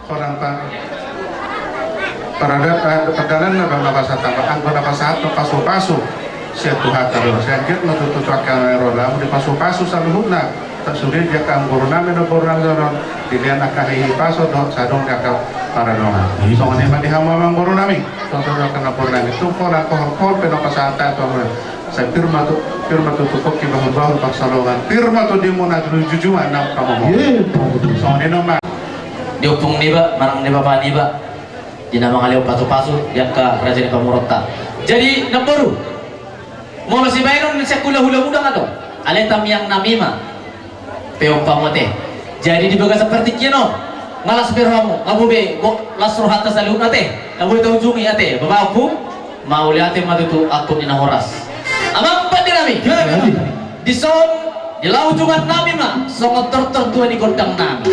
orang padanan na napasata ang napasato paso-paso siya tuhat aro siya git matututrak ka rola di paso-paso sa luhod na tak sulit dia ka ang guru namin ron dilian akahihipaso do sa dong ka para dongan so ngani madihama ang guru namin so ka na por namin tu ko na ko pero pasata to sa firma tu tutok ki bahul paksalongan firma tu di mo na jujuan na kamu so ngani no ma diupung niba marang niba pa niba di nama ngaliw paso-paso yang ke Raja ni Pamurota jadi naboru mau si bayron sa kula-hula muda nga to aletam yang namima peong pamote jadi dibaga seperti kino malas berhamu ngabube lasro hatta salun ate ngabu itu ujungi ate babaku mau lihat matutu akun ina horas amang pandirami di son di laujungan namima songot tua di gondang nami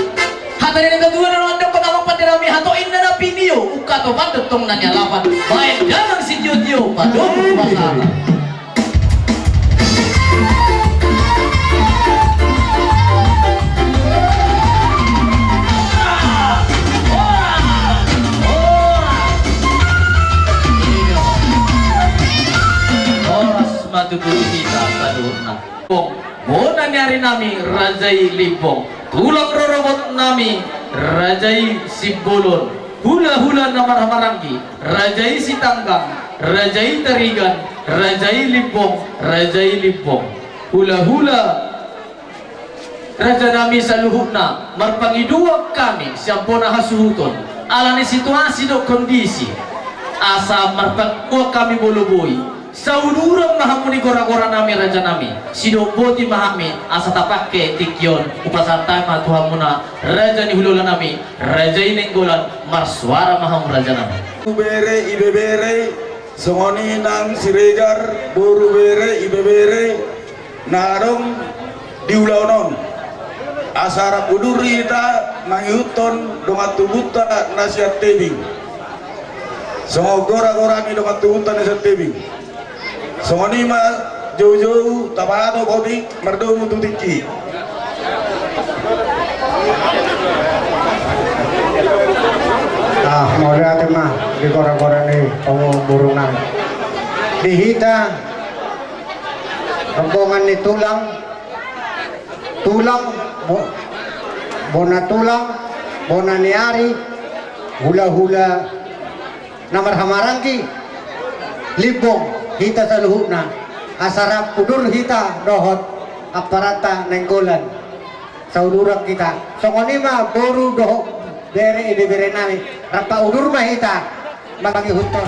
hatta ni kedua na ando pengamang pandirami hato inna na pinio ukato bandetong na nyalapan baik jangan si Jojo padong masalah matutup kita sadurna bona nyari nami Rajai Limpong tulang rorobot nami Rajai Sibolon hula-hula namar Maranggi Rajai Sitanggang Rajai Tarigan Rajai Limpong hula-hula Raja nami saluhutna marpangidua kami siampona hasuhuton alani situasi do kondisi asa marpangkuah kami boloboi saudurang mahamuni gora-gora nami raja nami sido boti mahami asa tapake tikyon upasarta matuhamuna raja ni hulula nami raja inenggolan marswara maham raja nami bere ibebere songoni nang siregar boru bere ibebere narong diulaunon asara kudurita mangyuton domatubuta nasihat tebing songo gora-gora ni domatubuta nasihat tebing songoni ma jauh-jauh tapato kopi merdo mutu tiki mau lihat mah di kora-kora nih burungan dihita rombongan ni tulang bona niari hula-hula namar hamarangki libong hita sa luhuna asarap pudur hita dohot aparata nenggolan saudurang kita songoni mah boru dohok bere ibebere nami rapa udur mah hita bagi huton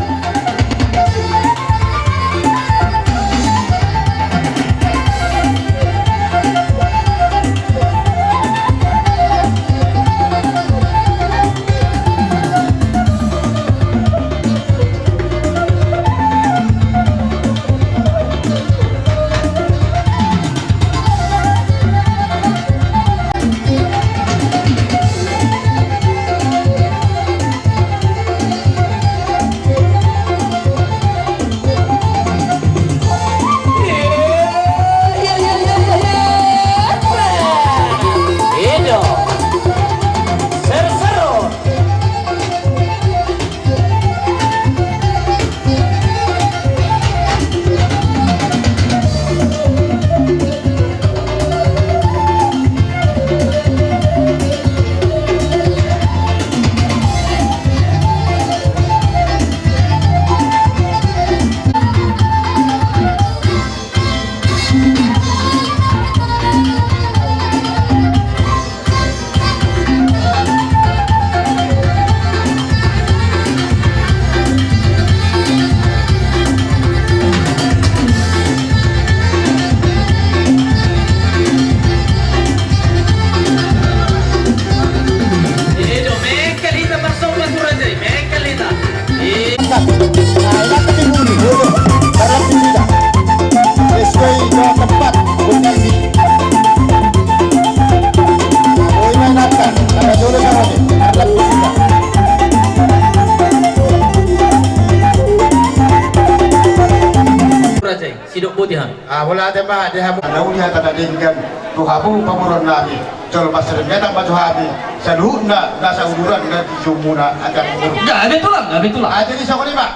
wala de ba de hamu naunya tadadingkan tu habu pamuron nami col pasar medak baju habi saluhna nasa uduran na di sumuna akan Gabi tulang, gabi tulang. aja di sokoni pak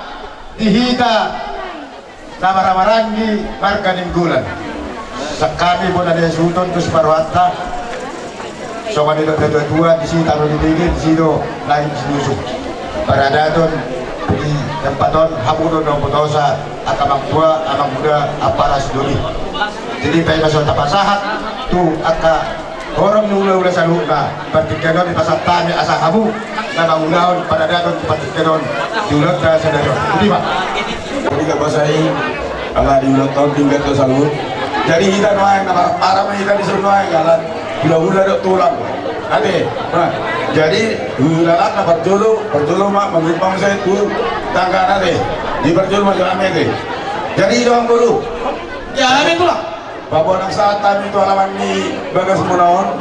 dihita nama ramarangi marga ninggulan sekami pun ada sultan terus parwata sokoni dua di sini taruh di situ lain sinusuk para daton di tempat ton hamudo dong putosa akamang tua amang muda aparas duli jadi kayak masuk tapasahat tuh aka orang nula sa lupa partikenon di pasar tani asa hamu na mangulaon pada daton partikenon diulot na sa daton jadi pak jadi kapasai ala diulot tahun tinggal ke salut jadi kita noaeng nama para kita disuruh noaeng alat hula-hula dok tulang ade nah jadi hulalat na berjolo mak mengimpang saya itu tangga nade di berjolo maju ame deh jadi doang dulu Gabi tulang. Bapak nak saat kami itu alaman di bagas munaon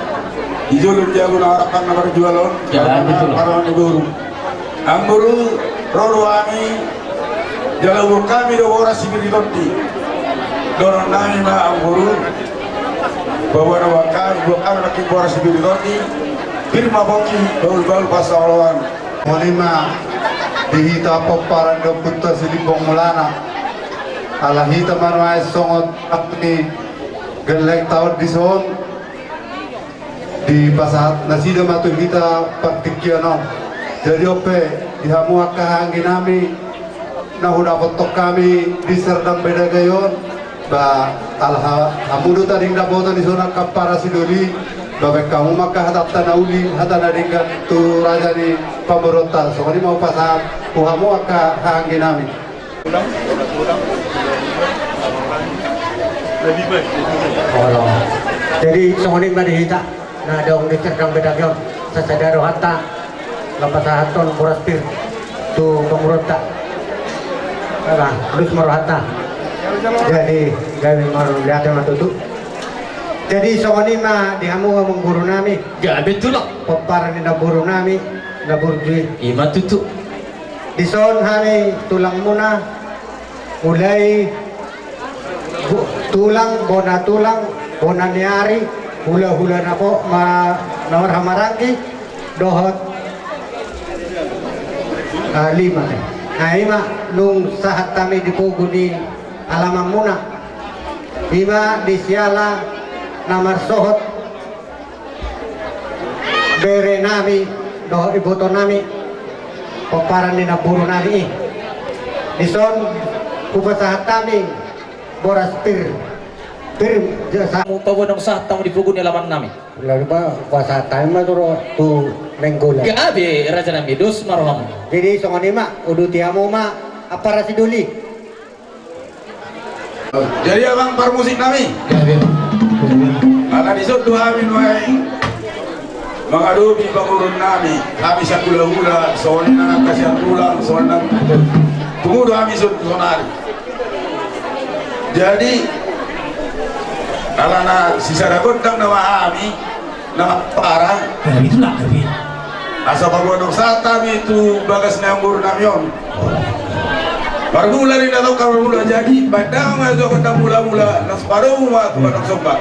ijolum dia guna harapan na berjualon Ya, betul. para guru amburu roro ami jalur kami do ora sibiri tonti doron nami ma amburu bawa na wakar bukan lagi ora sibiri tonti firma bongi baul pasawalan Monima dihita paparan do putta silibong mulana ala hita manwai songot apni gelek tahun di son di pasat nasido matu hita partikiano jadi ope dihamu akahangi nami nahuda potok kami di serdam beda gayon ba alha hamudu taring dapoto di zona kapara sidoli babe kamu maka hatatta nauli hatana ringgan tu raja di pemberontak so ini mau pasat uhamu akahangi nami Olo. Jadi songoning ba dihita na dong di serdang bedagyon sa sadaro hatta lapasahaton buraspir tu pemberontak ala terus marohata jadi gawe maru lihat matutu jadi songoning ma dihamu among guru nami Gabi tulang. papar ni naburu nami naburji Ima tutu. dison hani tulang muna mulai tulang bona niari hula-hula na po nawar hamarangki dohot 5 ima nung sahat kami dipugo di alamang muna ima di siala namar sohot bere nami dohot iboto nami paparan ni naburo nami dison kupasahat kami boras pir jasa Mo pawon sa tamo dipugo ni laman nami. lalu ba kuasa tayo maturo tu lenggola Gabi raja nami dos maroham. jadi songoni ma udu tiamo ma apara siduli jadi abang permusik nami ala disut dua amin wae mengadubi pangurun nami kami sakula-hula soalnya nang kasihan tulang soalnya tunggu dua amin sut sonari jadi alana sisa gondang nama ami nama parah Gabi tulang, gabi. asa pagwadok sa tabi itu bagas na ambur namyon Pargula rin na ito karula jadi badang nga ito kata mula-mula nas parang mga tumanong sobat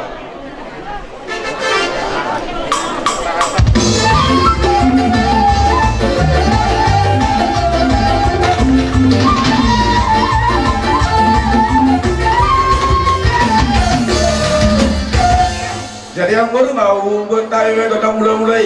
jadi ang baru mau buat tayo may kata mula-mulai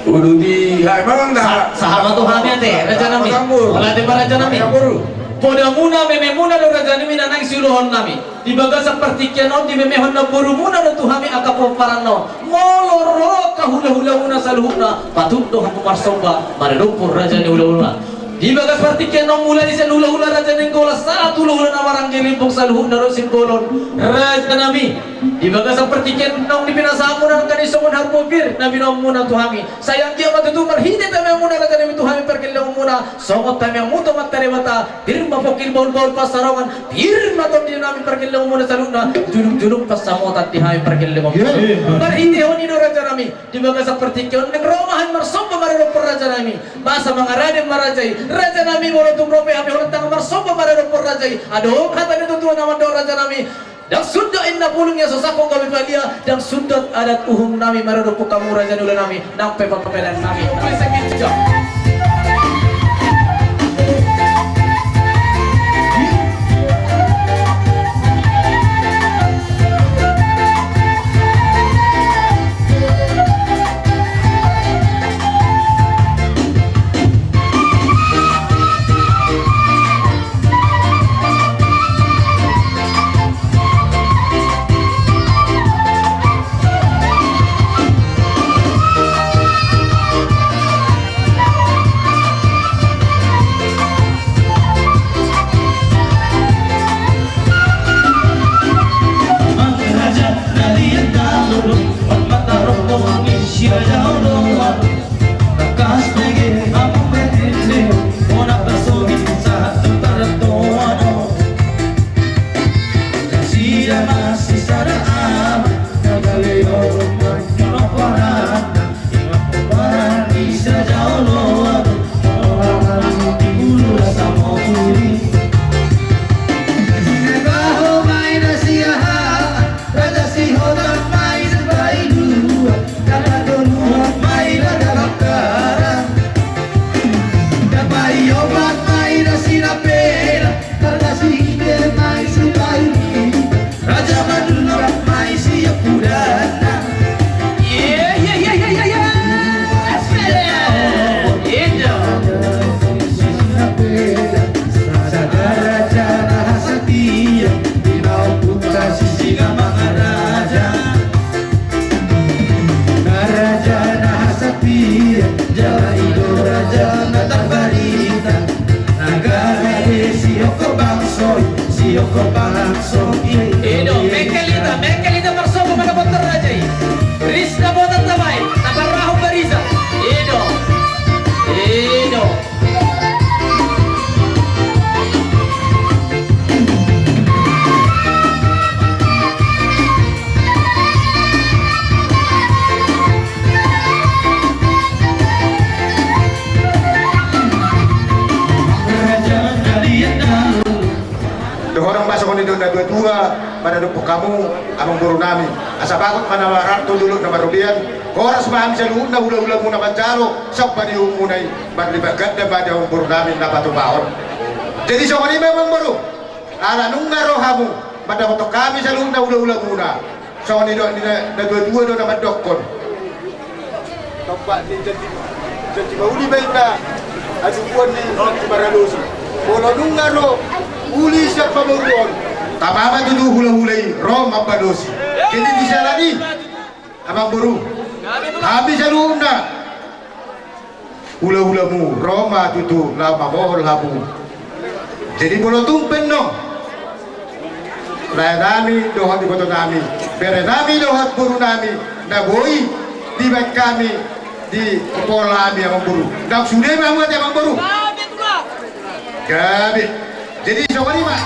udah di hai memang dah Sahabat Tuhan ya teh, raja nami. Wala teh raja nami. baru Poda muna mememuna do raja nami nanang siluhon nami. Di baga seperti kianon di memehon na buru muna do tuhami akapo parano. Moloro kahula-hula muna saluhuna. Patut do hapu marsoba maredumpur raja ni hula-hula. Di baga seperti kianon mulai di hula-hula raja ni gola satu hula na warang gilimpong saluhuna do simbolon raja nami. Di baga seperti kianon di pinasamu na kanisongon harpopir na binom muna tuhami. Sayang dia matutumar hindi tayo muna raja nami tuhami perkilang muna. Songot tayo muto magtarimata. Dirma pokil baul-baul pasarongan. Dirma tom di namin perkilang muna saluna. Junub-junub pasamotat di hami perkilang muna. Hindi ho nino raja nami. Di baga seperti kianon nagromahan marsomba marino per raja raja nami masa mangarade marajai raja nami molotung rope ami holantang marsopo marado por rajai ado kata itu tuan nama do raja nami dan sudah inna pulungnya sosako kami palia dan sudah adat uhum nami marado pukamu raja nula nami nampe papelan nami sakit jam. Mekelita marsopo pada botar rajai Rizka botan tamai Tabarahu bariza Edo Dohorong basok ni dona dua-dua pada dupuk kamu among guru nami asa bakot manawaran to dulu na marubian oras maham sa luhod na hula-hula muna manjaro sa paniho munay maglibagad na bada ang guru namin na patubaon jadi so kanima among guru ala nung narohamu pada kotok kami sa luhod na hula-hula muna so kanina na dua-dua do na mandokon tempat ni jadi mauli baik na aduan ni Maralusi kalau nung naro uli siya pamuruan tamama dulu hula-hulay rom mabadosi jadi disalani amang buru kami sa loob na hula-hula mo roma tutu lama mohol hamu jadi bolotong penong raya nami dohat di kota nami bere nami dohat buru nami na boy di baik kami di kepala kami amang buru dan sudah mamuat amang buru gabi jadi coba nih Pak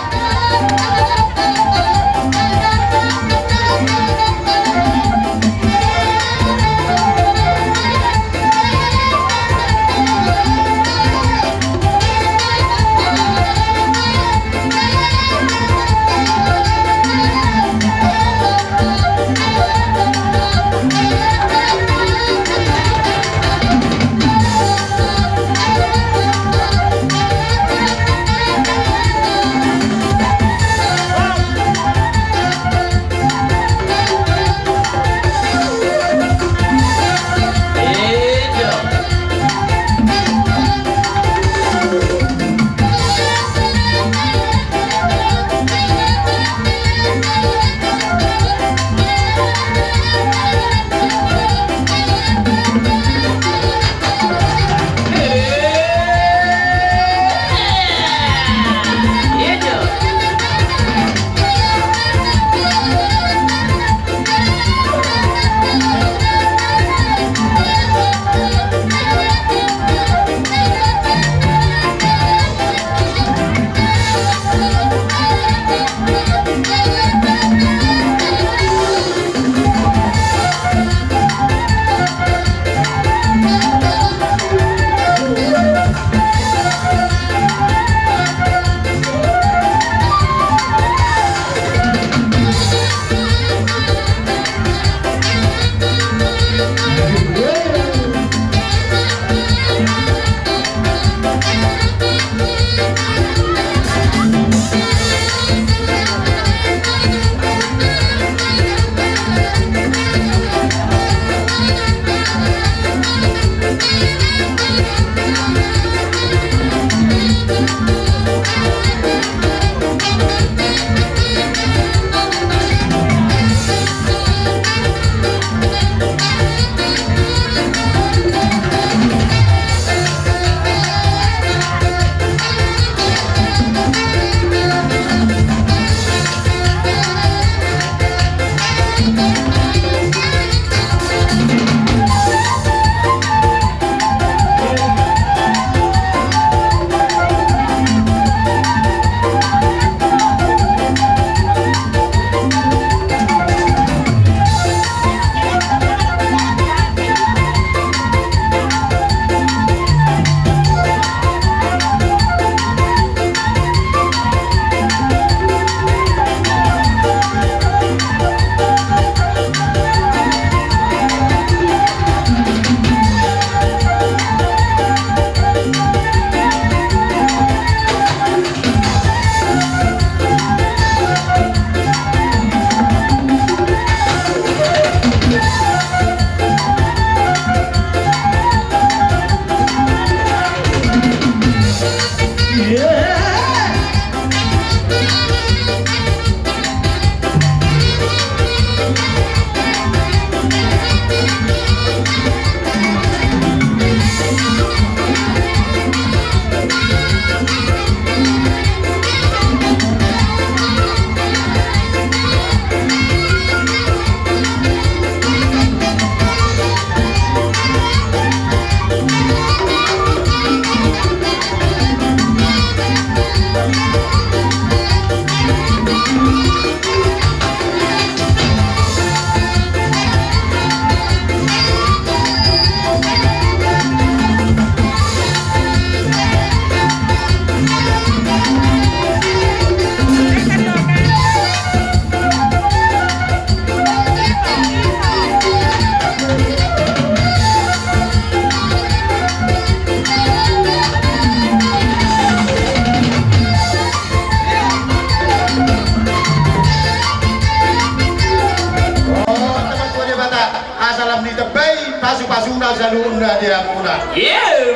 na dia muna.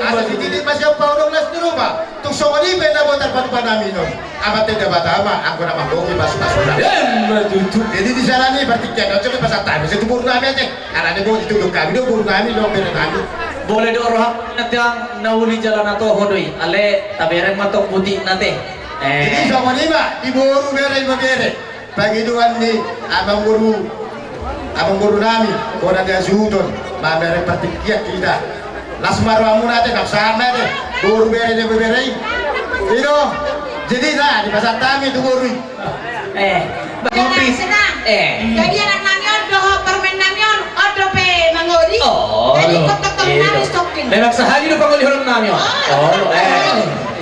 Asa Betul. tititi mas yung paulong nas di rumah. Tung songoni pe na botar panu namin nun. Amat tidak batama, aku nak mangkoki masuk na. Betul. Jadi di sana nih berarti kita coba pasang tabi. Saya tubur namin aja. Karena dia mau ditunduk kami, dia buru namin, lo beri namin. Boleh diorohak nanti yang nauli jalan atau hodoi. Ale tabereng matok putih nanti. Jadi sama ni mak, di buru bere. Pagi doan ni abang guru nami, orang dia sudon, mamere patikiat kita. Las marwamu nanti nak sana deh, buru bere. Ino, jadi nah di pasar tami tu buru. Senang, senang. Jadi anak namion, doho permen namion, odo pe mangodi. Jadi kotak nami stokin. Memang sehari itu panggil orang namanya.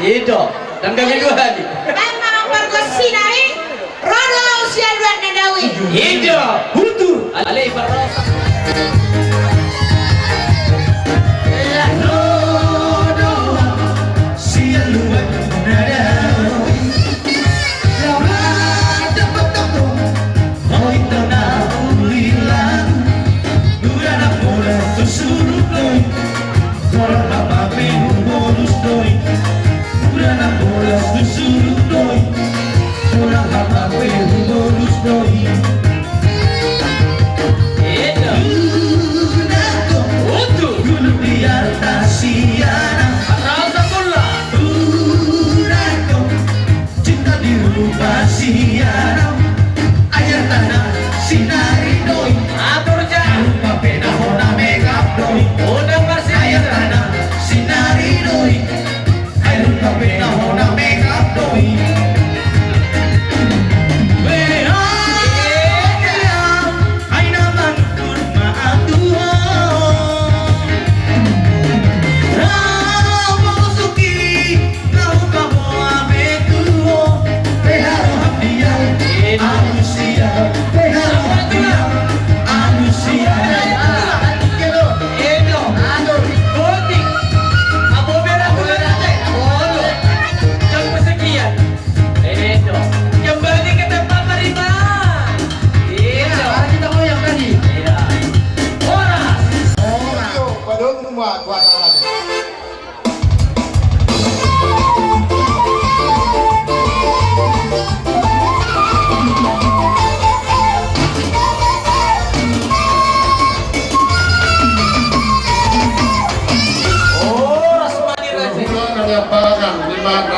Itu. Dan kami 2 hari. Memang bergosinai, rodo usia dua nadawi. Itu. Hutur. Ale ibarat.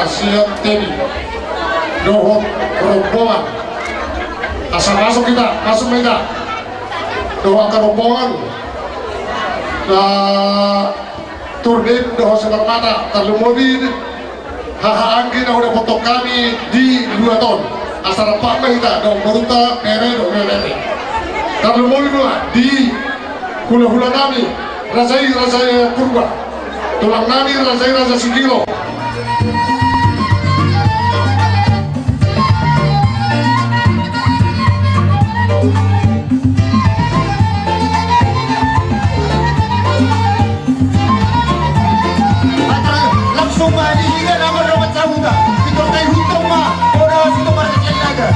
Siap Teddy dohot rombongan masuk kita masuk mereka doa ke rombongan turnip doa sedang mata terlemodi haha angin udah foto kami di 2 ton asal Pak Mehita dong beruta mere dong mere terlemodi dua di hula-hula kami rasai purba tulang nami rasai sigilo. Langsung mah hingga nama rawat sahuta. Itu kayak hukum mah. Orang itu pada jaga.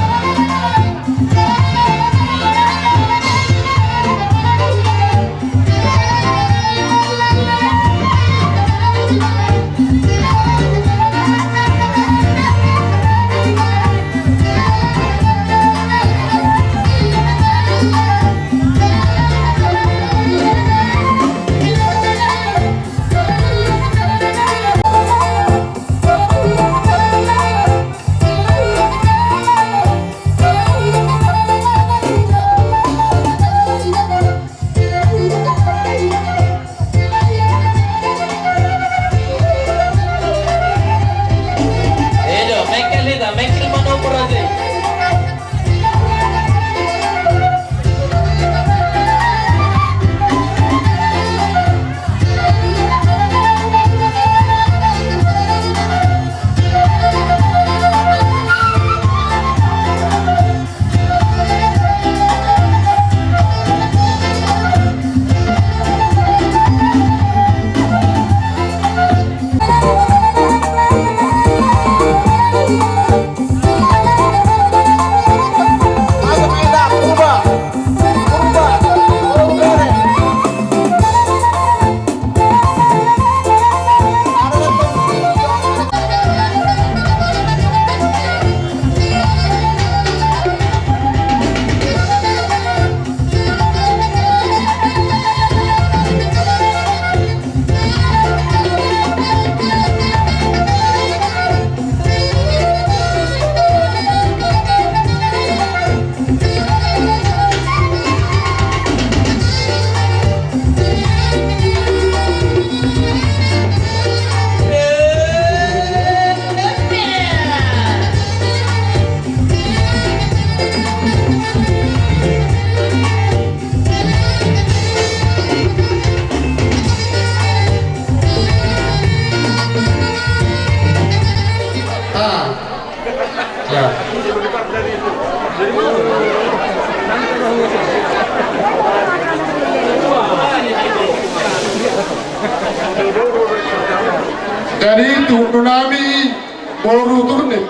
Jadi turun nami baru turunin.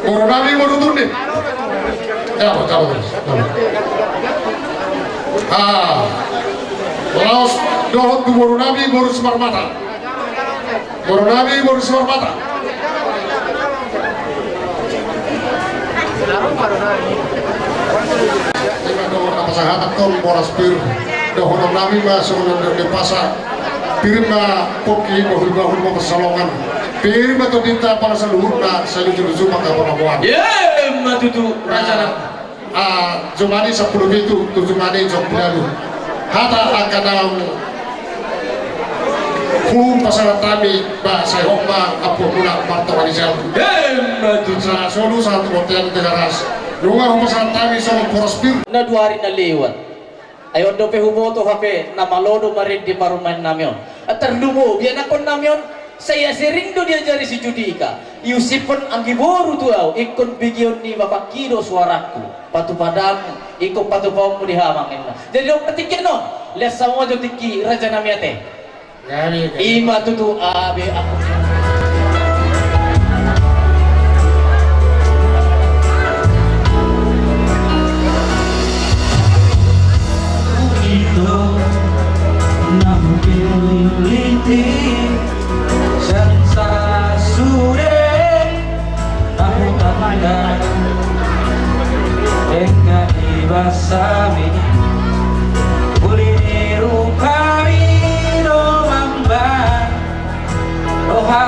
Baru nami baru turunin. Ya, betul. Laos dohot tu baru nami baru semar mata. Baru nami baru semar mata. Jika dohot apa sahabat tom boras pir dohot nami masuk di pasar. Pirma poki bahul masalongan. Pirma to dinta para seluruhna seluruh zuma ka pamamuan. Matutu raja Jumani 10 itu tu Jumani jok lalu. Hata akan kum pasal tami ba saya homa apo pula martaban jam. Matutu solu satu hotel tegaras. Lunga pasal tami so prospir. Na 2 hari na lewat. Ayo dope huboto hape na malodo marin di paruman namyon. At terlumo biyan akon namyon saya sering do diajari si Judika. Yusipon ang giboro tuaw ikon bigyon ni mapakido suaraku. Patupadam ikon patupam mo dihamangin na. Jadi dong ketikyan non. Lesa mo do tiki raja namiyate. Ima tutu abe ako. Basami kuliniru kami no mamba roha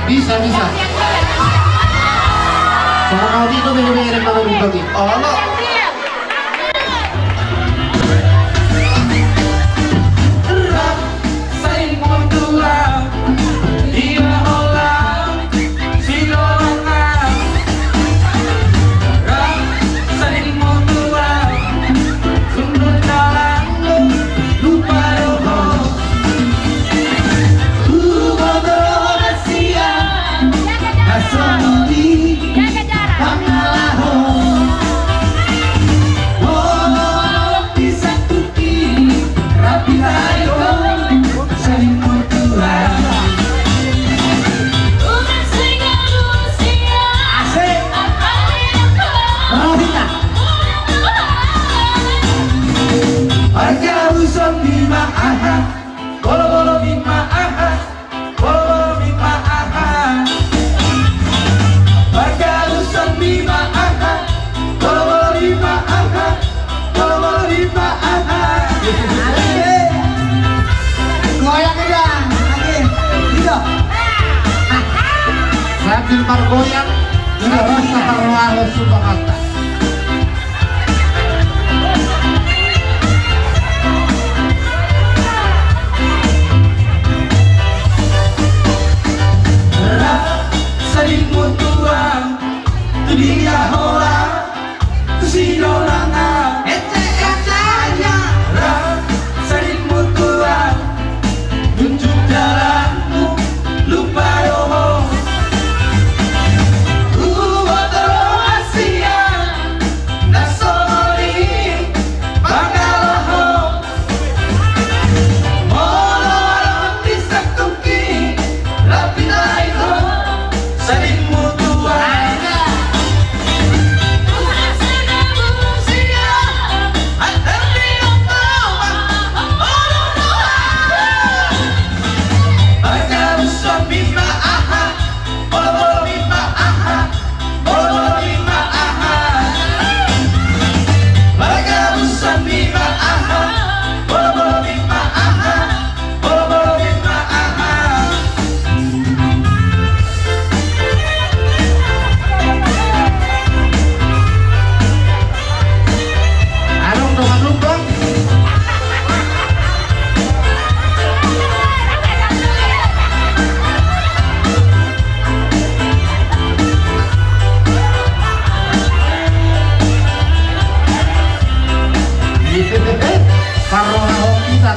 Bisa. Sama kau dito binibigyan ng mga bubagi. Allah. Sambil bergoyang, rasa terlalu subhanallah.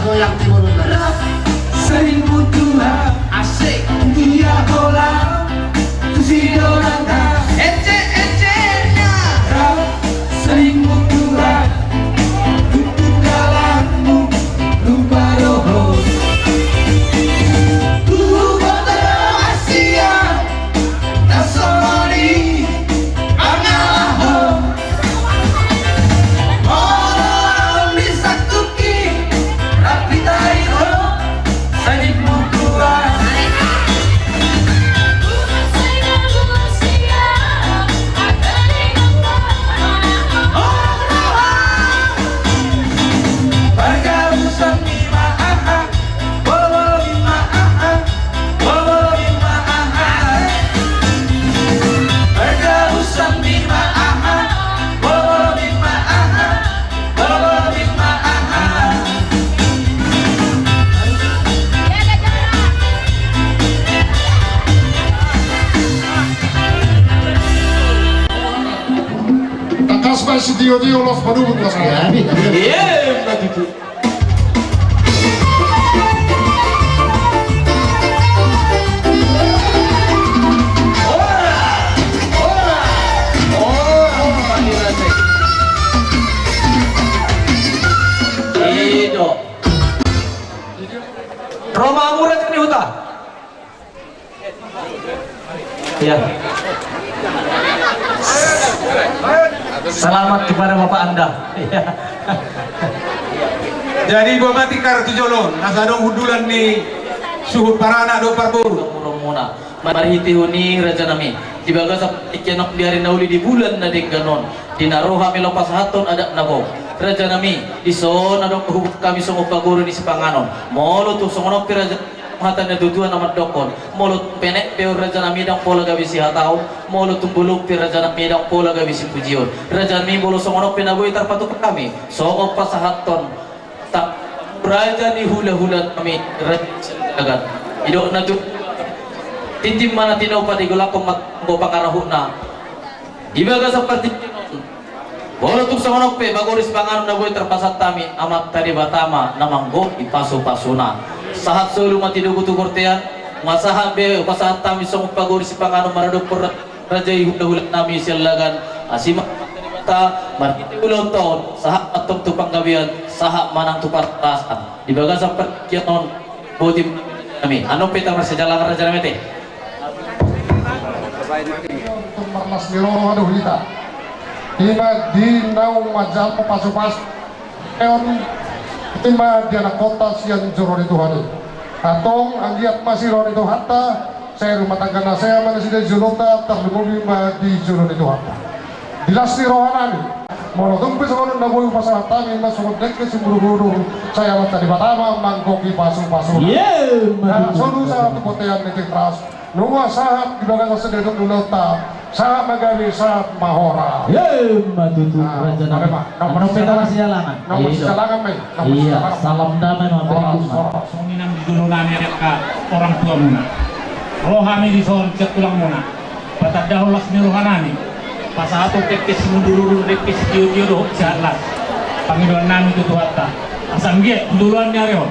Goyang timur utara. Seribu tua asik dia bola susi doranga ece-ecenya seribu tua tutup dalammu lupa roho Asia nasoni angalaho orang bisa tuki rapi tayo seribu tua Kasbah si Dio los padubut mas ya. Iya, berarti itu. Roma murah kan di hutan. Ya. Selamat kepada Bapak Anda. Jadi Bapak Tikar Tujolon, nasadong hudulan ni suhud parana do parburu. Muna marhiti huni raja nami tibaga sa ikyanok diari nauli di bulan na ganon dinaroha milopas haton adak nabo raja nami ison adong hubuk kami sungguh paguro ni sipanganon molo tu songonok raja hatan na tutuan na madokon molot penek pe raja na midang pola gabi si hataw molot tumbulok pe raja na midang pola gabi si pujion raja mi bolo songonok pinagoy tarpatok kami songok pasahaton tak raja ni hula-hula kami raja agad idok na tu titim mana tinaw pa di gulakong magbo pangarahuna ibaga seperti bolo tuk songonok pe bagoris panganon na boy terpasat tami amat tadi batama namanggo ipaso-pasuna sahat solo matidugo tu kortean masaha be pasahat tami song pagoris panganon maradok per raja hula-hula nami silagan asima ta markiti ulon taon sahat atom tu panggawian sahat manang tu partasan ibaga seperti kianon bodim kami anong pita marsajalang raja namete Marlas niro aduh kita Ima di naung majal pasu-pas eon ima di anak kota sian joro itu hari atong anggiat masih ron itu hatta saya rumah tangga saya mana sida julota terlebih di joro itu hatta dilas di rohanani mau tumpi sekolah naboy pasal tami mas suruh dek ke semburu saya mata di batama mangkoki pasu-pasu nah solu saya kepotean netik teras nunggu sahat di belakang sedekap dulu tak sahat magawi sahat mahora matutu raja nomor peta masih jalangan nomor jalangan mai iya salam damai memberikan sominang di dulu nanya ka orang tua muna rohani di soal cek tulang muna batak dahulu lasmi rohanani pasahato kekes mundururu dekes tiyo-tiyo doh jahat panggilan nami itu tuhatta asam gie duluan nyareo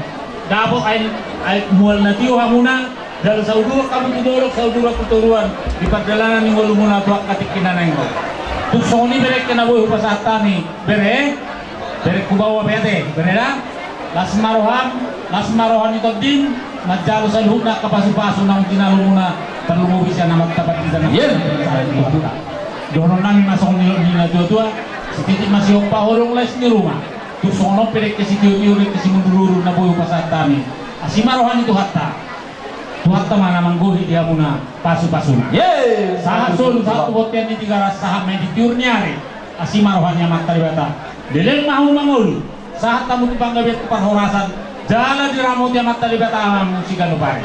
dapot ain mual na tiyo hamuna dalam saudara kamu tudorok saudara keturuan di perjalanan yang walau muna tuak katik kinaneng ko tuk soni berek kena boy upasata ni berek kubawa bete bereda las marohan itu din najalo salhuk na kapasu-pasu nang tinalo muna perlu mo bisa na magtapat kita na donon nami masong nila dua setitik masih opa horong les ni rumah tuk sono berek ke sitiyo-tiyo ke simundururu na boy upasata ni asimarohan itu hatta Tuhatta mana mangguhi dia muna pasu-pasu. Sahat solu satu botian di tiga ras sahat main di tiurnyari. Asima rohanya mata dibata. Deleng mahu mangul. Sahat tamu panggabiat keparhorasan. Jala di ramut yang mata dibata alam musikan lupari.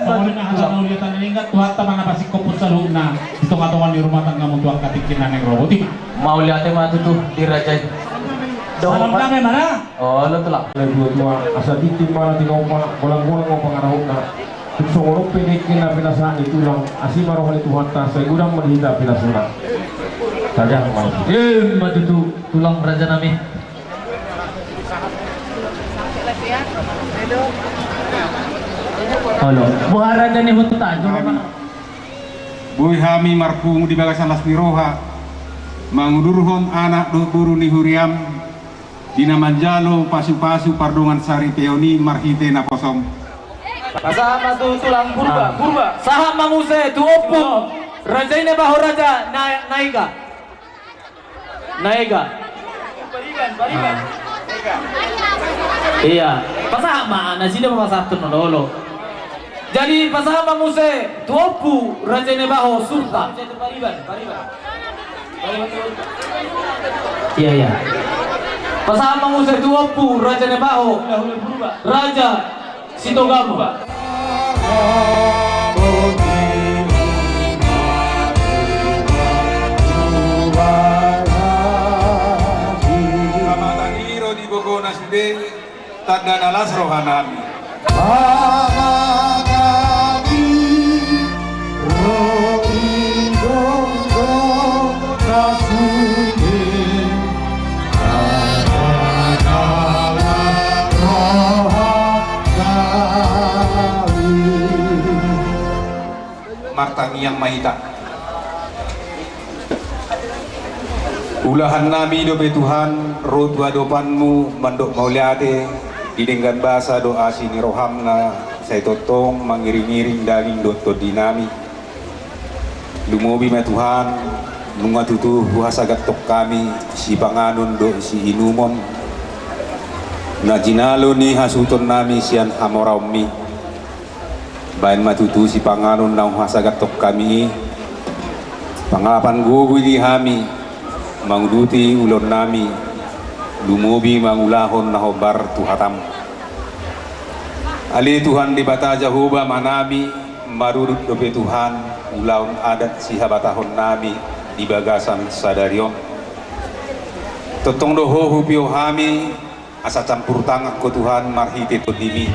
Soalnya hasan uliatan ingat Tuhatta mana pasti koput saluna. Itu katawan di rumah tangga mutuak katikin naneng robotik. mau lihat mah tuh di raja salam damai mana? Oh lo tuh lah dua asa titim mana tinoma bolang-bolang mau pengarahuna Songoro penekin na pinasaan itu lang asima rohani Tuhan ta saya gudang menghita pinasuna saja mau matutu tulang raja nami halo buah raja nih hutan Boy hami marpung di bagasan las miroha mangudurhon anak do guru ni huriam dina manjalo pasu-pasu pardongan sari peoni marhite na posom Pasama tu tulang purba saham manguse tu opung raja ini bahu raja naiga bariban iya pasama na sila masatun nololo jadi pasama manguse tu opu raja ini bahu surta bariban iya pasama manguse tu opu raja ini bahu raja Sitogamo Kamataniro di Bogona Sude tanda nalas rohanami Martani yang mahita ulahan nami dobe Tuhan roh dua dopanmu mandok mauliade didenggan bahasa doa sini rohamna saya totong mangiring-iring daling doto dinami lumobi me Tuhan lunga tutu buhasa gatok kami si panganun do si inumon na jinalo ni hasuton nami sian hamoraumi bain matutu si panganun nang hasagat tok kami pangalapan gugu di hami mangduti ulon nami lumubi mangulahon na hobar tuhatam Ali Tuhan di bata Jahuba manami marurut dobe Tuhan ulaun adat sihabatahon nami di bagasan sadarion totong doho hupio hami asa campur tangan ko Tuhan marhite to dimi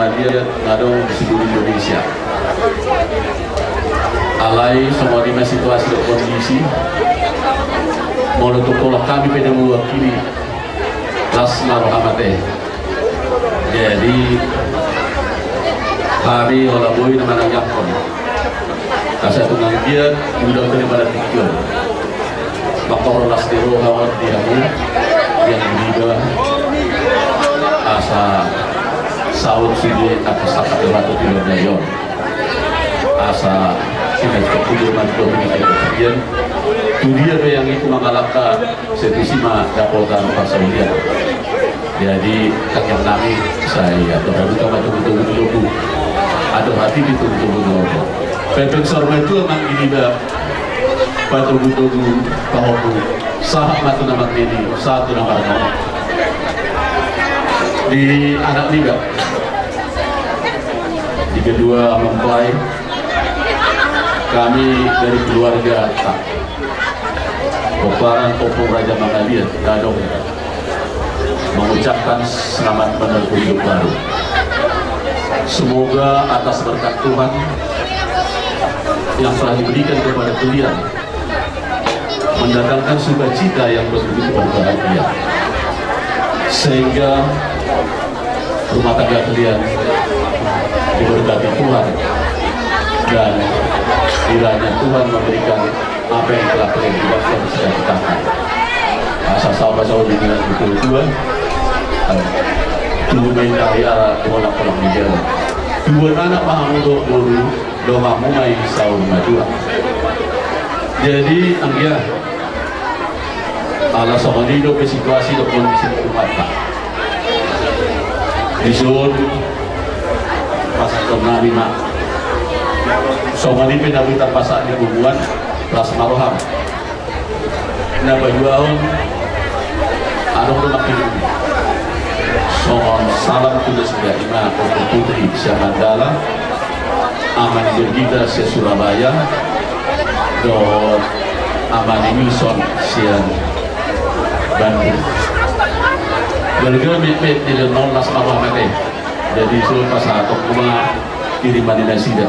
mangaliat ngadong di seluruh Indonesia. Alai semua di situasi dan kondisi menurut tolak kami pada mewakili Lasma Rohamate. Jadi kami olah boy nama yakon asa tunang dia udah kali pada pikir bakor Lasdero Hawat diamu yang juga asa saud sini atas sakat batu tidak dayon asa sini kepujuman dominik kemudian dunia yang itu mengalahkan setisima dapotan pasaulian. Jadi kakek nami saya terlalu kama betul-betul ada hati betul-betul pepek sorma itu emang ini dah betul-betul bahwa sahabat matu nama ini satu nama di anak tiga di kedua mempelai kami dari keluarga tak Peparan Popong Raja Mangaliat Dadong mengucapkan selamat menempuh hidup baru. Semoga atas berkat Tuhan yang telah diberikan kepada kalian mendatangkan sukacita yang begitu berbahagia, sehingga rumah tangga kalian diberkati Tuhan dan kiranya Tuhan memberikan apa yang telah kalian buatkan secara katakan. Asal sahabat dengan betul dua main dari arah tolak-tolak negara. Dua anak paham untuk dulu doa mulai sahur maju. Jadi anggia ala sama hidup situasi dan kondisi kumata. Di zon pasal Nabi mak. Sama ini pendapat pasal di hubungan Lasma Roham. Nah bajuan ada rumah ini. Soal salam kuda sudah ima untuk putri Syamandala aman bergita se Surabaya dan aman Wilson sian Bandung. Bergam mit di dalam Lasma Roham jadi suruh pasal atau rumah kiriman dinasida.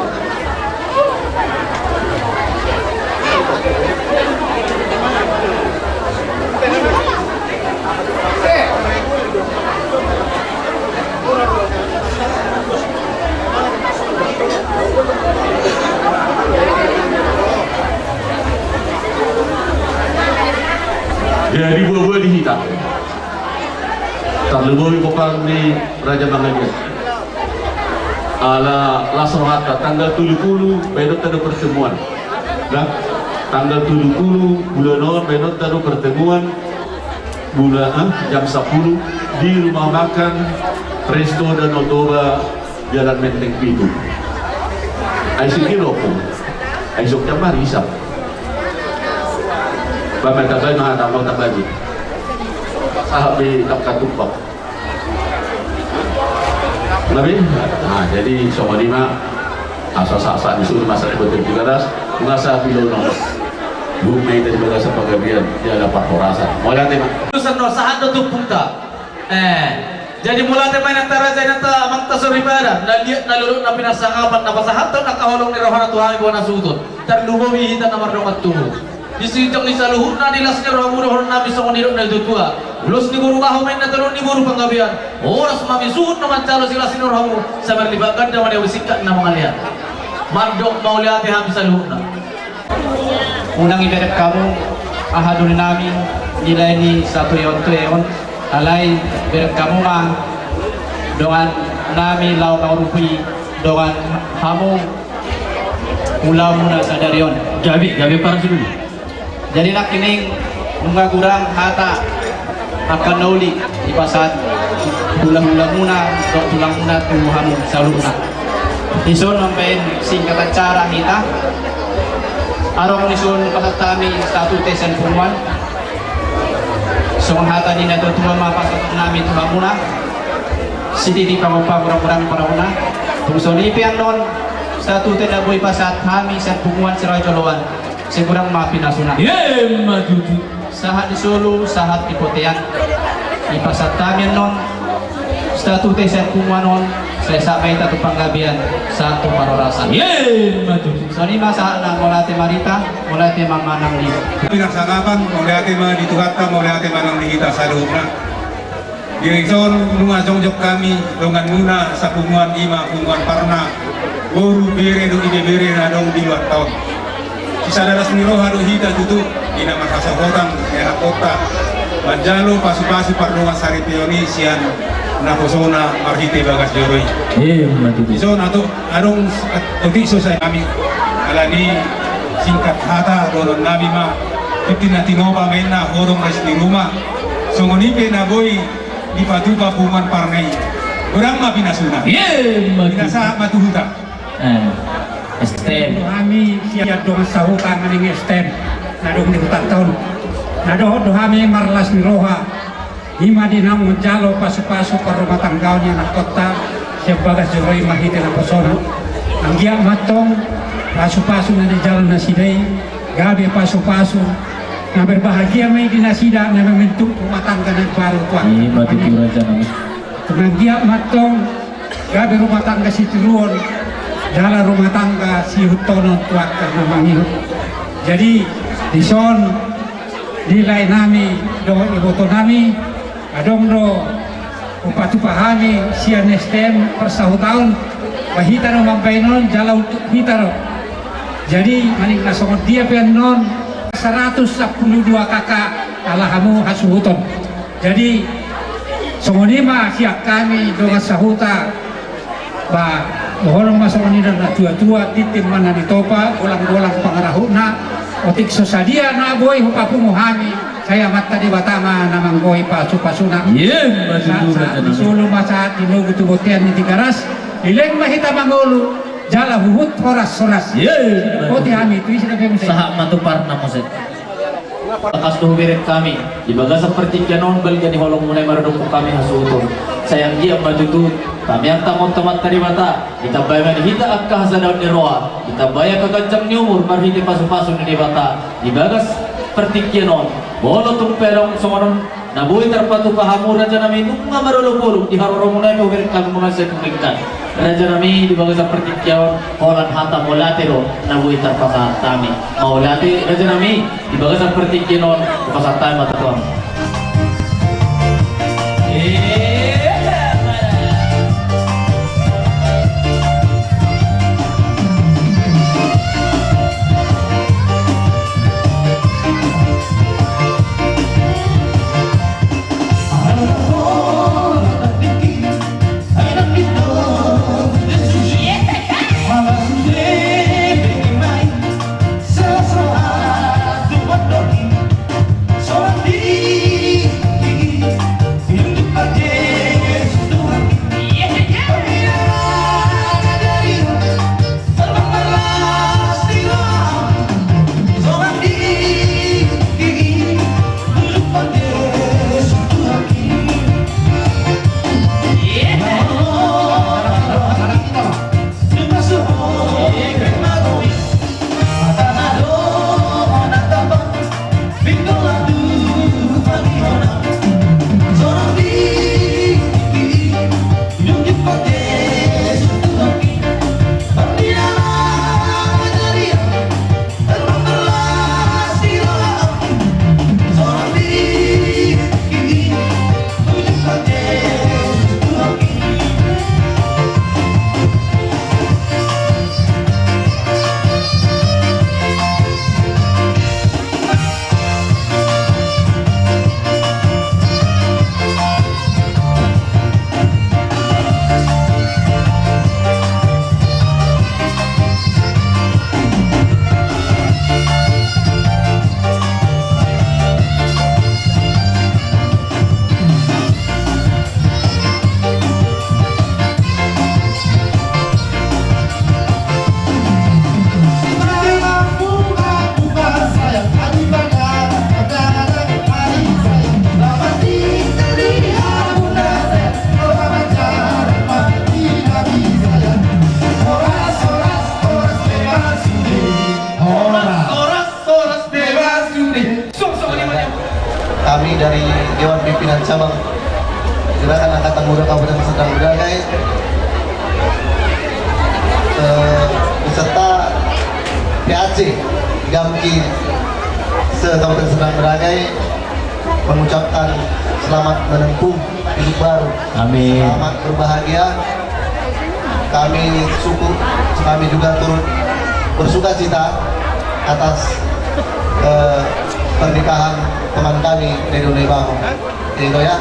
Jadi buah-buah dihitam terlebih bukan di Raja Mangaliat ala Lasrohata tanggal 70 benot ada pertemuan nah, tanggal 70 bulan November benot ada pertemuan bulan jam 10 di rumah makan Resto dan Otoba Jalan Menteng Pitu Aisyuk Kiroko Aisyuk Jamar Isap Bapak tabay mga tamaw tabay sahabi kapkatupak Nabi? Nah jadi sama lima asal-asal disuruh masalah betul juga das mengasa pilono bumi dari bagasa pagabian dia dapat porasa mulai tema urusan no sahat tutup punta jadi mulai tema antara saya nanta mangta soribara dan lihat nalulun na pinasangapan na pasahat to nakahulong ni rohana Tuhan ibu na sutun terlubawi hitan na mardokat tubuh disitong ni saluhur na dilas ni rohana nabi sa kunirong na tutua ulos ni guru kahumain na talon ni guru panggabian oras mamisuhut naman calo sila sinurhamu sa merlibagan na manewisikat na mga lihat mardok mauliati habis saluhur na unang ibadat kamu ahadun namin nilai ni satu yon alay berat kamu nga dengan nami lau kaurupi dengan kamu mula muna sa darion gabi para sini jadi nak kining mengagurang hata akan nauli di pasat ulang-ulang muna tulang muna tumuhamu saluna ison sampai singkatan cara kita arong ison pasat kami satu tesan pumuan hata din na ito tumamapasok namin tumamuna sititi pangupang kurang-kurang parauna kung solipian nun sa tutay na buhay pasat kami sa pumuan si Rajoloan sigurang mapinasuna sahat di Solo sahat di Potean ipasat kami nun sa tutay sa pumuan nun saya sampai tatu panggabian satu parorasan. Yeay, maju. So ni masa na mulai marita, mulai mamanang di. Pinagsangapan, mulai mah dituhata, mulai manang dihita sa loob na. Direkson, mga jongjok kami, dongan muna sa punguan ima, punguan parna, guru bere do ibebere na dong di luar tahun. Sisa daras niro haro hita tutu, ina makasahotan, ya kota, Manjalo pasu-pasu pardongan sari teori sian naposona marhite bagas joroi. So nato adong otik so saya kami alani singkat hata donon nabi ma kitina tinoba mena horong res di rumah. So ngonipe na boy di patupa puman parnai. Orang ma pinasuna. Pinasa matuhuta. Estem kami siap dong sahutan ning estem nadong di hutan tahun. Nado dohami marlas miroha hima dinam menjalo pasu-pasu per rumah tangganya nak kota sebagai joroi mahite na pesona anggia matong pasu-pasu na di jalan nasidai gabi pasu-pasu na berbahagia mai di nasida na membentuk rumah tangga yang baru kuat anggia matong gabi rumah tangga si tiruon jalan rumah tangga si hutonon kuat karena mangihut jadi di son nilai nami do iboto nami adong do upatu pahami sian STM per tahun bahita no mampainon jala untuk hitaro jadi manik nasongot dia pian non 112 kakak alahamu hasuhuton jadi songonima siap kami do sahuta ba orang masongi dan tua-tua titim mana ditopa golang-golang pangarahuna otik sosadia na boy hupapu muhami saya mata di batama namang boy pasu-pasuna saat disulu masaat dinugu tubotian di garas ileng mahita mangolu jala huhut horas-horas oti hami itu isi nabi musik Sahak matupar na musik Akas tuh birit kami di bagas seperti kianon beli jadi holong mulai mereduk kami hasuutun sayang dia maju kami yang tamon teman tadi mata kita bayar hita akkah sadaun di roa kita bayar kegancang ni umur marhiti pasu-pasu di bata di bagas seperti kianon bolo tung perong songonon nabuhi terpatu pahamu raja nami nunga marulupuluk di harorong mulai birit kami mengasih kemingkan raja nami di bagas seperti kianon holan hata molatero nabuhi terpasa kami maulati raja nami di bagas seperti kianon pasar time mata tuang Kami dari Dewan Pimpinan Cabang Gerakan Angkatan Muda Kabupaten Serdang Bedagai beserta PAC Gamki se-Kabupaten Serdang Bedagai mengucapkan selamat menempuh hidup baru. Amin. Selamat berbahagia. Kami juga turut bersuka cita atas pernikahan teman kami Dedo Nebaho. Itu ya.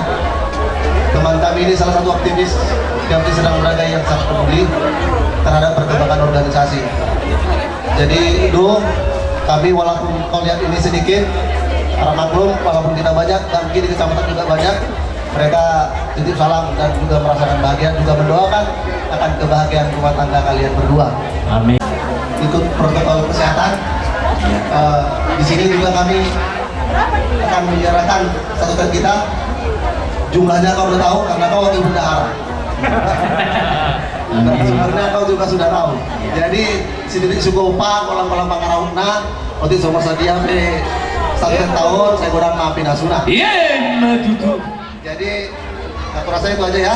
Teman kami ini salah satu aktivis yang sedang Bedagai yang sangat peduli terhadap perkembangan organisasi. Jadi kami walaupun kau lihat ini sedikit, para maklum walaupun tidak banyak, dan mungkin di kecamatan juga banyak, mereka titip salam dan juga merasakan bahagia, juga mendoakan akan kebahagiaan rumah tangga kalian berdua. Amin. Ikut protokol kesehatan. Di sini juga kami akan menyerahkan statuta kita. Jumlahnya kau udah tahu karena kau wakil bendahara. Dan sebenarnya kau juga sudah tahu. Jadi sini suku upah kolam-kolam pangarauna, waktu itu nomor sedia satu tahun saya kurang maafin asuna. Jadi aku rasa itu aja ya.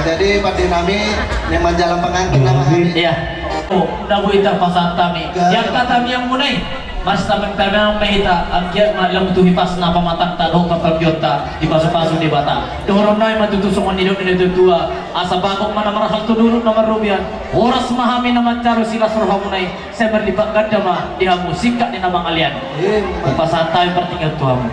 Jadi Pak Dinami yang menjalan pengantin nama hari. Iya. Oh, nabu ita pasantami. Yang kata yang munai, mas tamen kami mehita angkiat malam tu hipas napa matang taruh kapal biota di pasu-pasu di bata. Dorong nai matutu semua hidup ini tua. Asa bagong mana marahal tu dulu nomor rubian. Horas mahami nama caru silas roh munai. Saya berlipat ganda mah di hamu sikat di nama kalian. Pasantai pertinggal tuamu.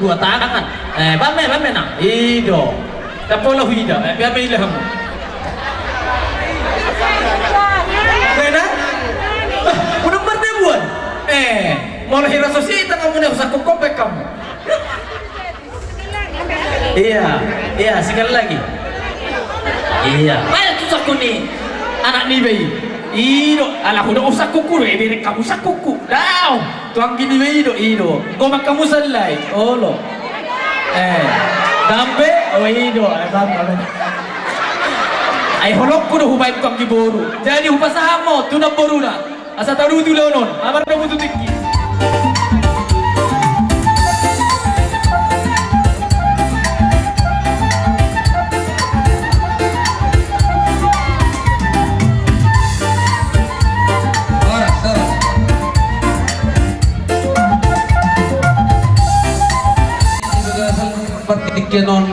Dua tangan, bame nak, ido, tapi lo hida, biar pilih kamu. Mana? Udah berdebuan, mau lahir asosiasi kamu nih usah kopek kamu. Iya, sekali lagi. Iya, mana tuh saku nih, anak nih bayi. Ido, alah udah usah kuku deh, biar kamu usah kuku. Dah, tuang gini ido. Kau kamu selai, oh lo. Dampe, oh ido, ay holok ko do hubay ko ang giboro. Jadi hupasahan mo, tunang boro na. Asa taru tu leonon, amar na mo tutiki. Kenon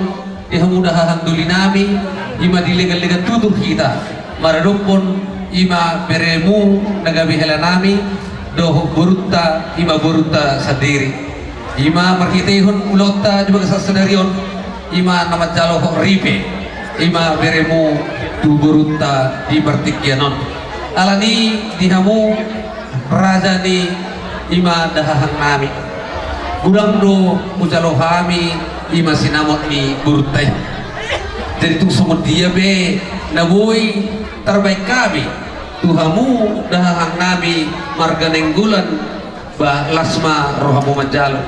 dihamudahan duli nami ima dilegal-legal tutup kita maradopon ima beremu nagabihela nami doh burutta ima burutta sadiri ima marhitehon ulotta juga sasadarion ima nama jalo ripe ima beremu tu burutta di bertikyanon alani dihamu raja ni ima dahahan nami gudang do ujalo kami ima sinamot ni burutay. Jadi itu semua dia be naboy terbaik kami tuhamu dahang nami marga nenggulan ba lasma rohamu majalo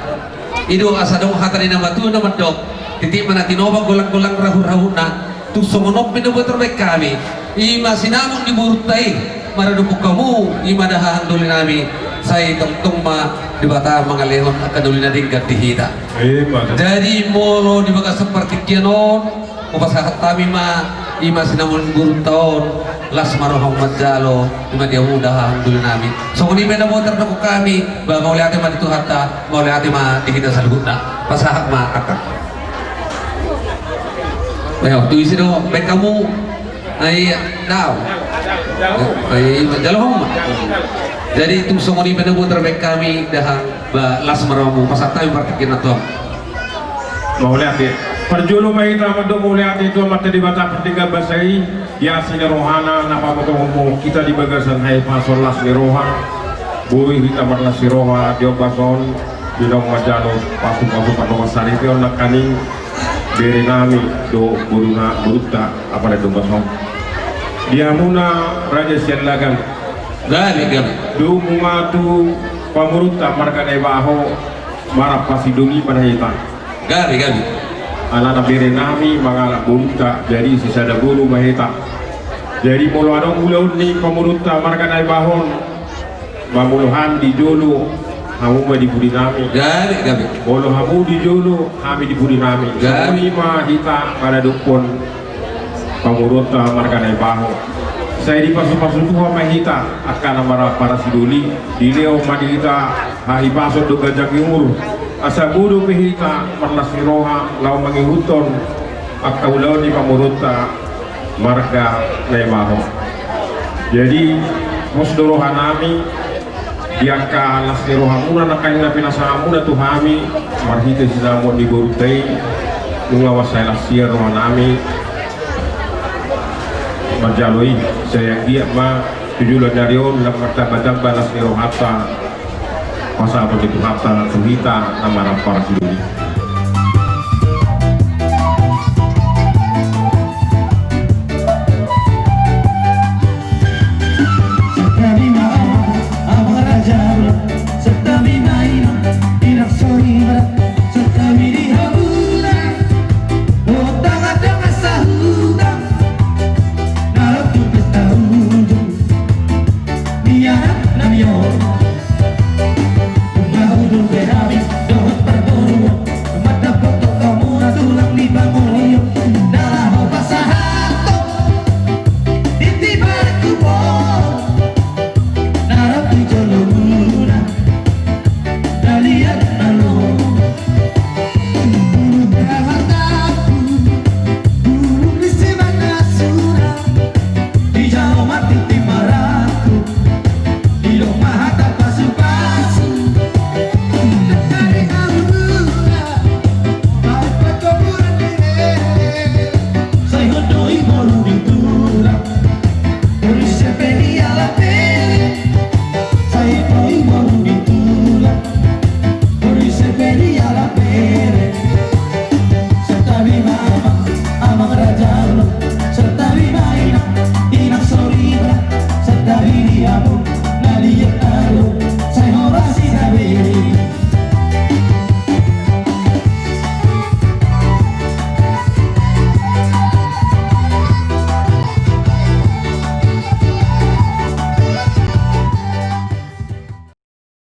ido asadong hatari nama tu nama dok titik mana tinobang golang-golang rahur-rahur na tusungonop minubuat terbaik kami ima sinamon di burtai maradupuk kamu ima dahahan duli nami saya tentang ma di bata mangalehon akan duli na dingkat dihita jadi molo di baga seperti kianon upasahat kami ma ima sinamon burtaon las marohong majalo ima dia mudah duli nami so ni beda motor na kami ba mau lihat ma itu hatta mau lihat ma dihita salguna pasahat ma akak. Ayo, tu isi dong, baik kamu, ay daw, ay jalong. Jadi itu semua ini benar terbaik kami dah las meramu pasal tahu praktikin atau. Mau lihat ya, perjulu mai kita mau lihat itu mata di bata pertiga basai, ya sini rohana, napa ngomong kita di bagasan hai pasol las di roha, bui kita berlas di roha, dia bason, bidang majalo, pasu pada sari itu nak kaning. Beri nami do buruta apa itu basong dia muna raja sialagan gali do mumatu pamuruta marga nebaho marap pasidungi panahita gali ala beri nami mangala buruta jadi sisa ada bulu mahita jadi mulu adong ulaun ni pamuruta marga nebahon mamuluhan di jolo kamu mau dibudi nami gali bolo hamu di jolo kami dibudi nami gali ma hita pada dukun pamurota marga baho saya di pasu-pasu tuha mahita akan amara para siduli di leo madita hai paso do gajak imur asa budu pihita marlas roha lau mangihuton akaulau di pamurota marga baho jadi musdorohan nami diaka lasiro hamuna nakain na pinasamuna tuhami marhita sinamo di Borutay ngawas saya lasir rumah nami marjaloi saya dia ma tujulan darion lang martabadamba lasiro hata masa apa itu hata tuhita nama para siduli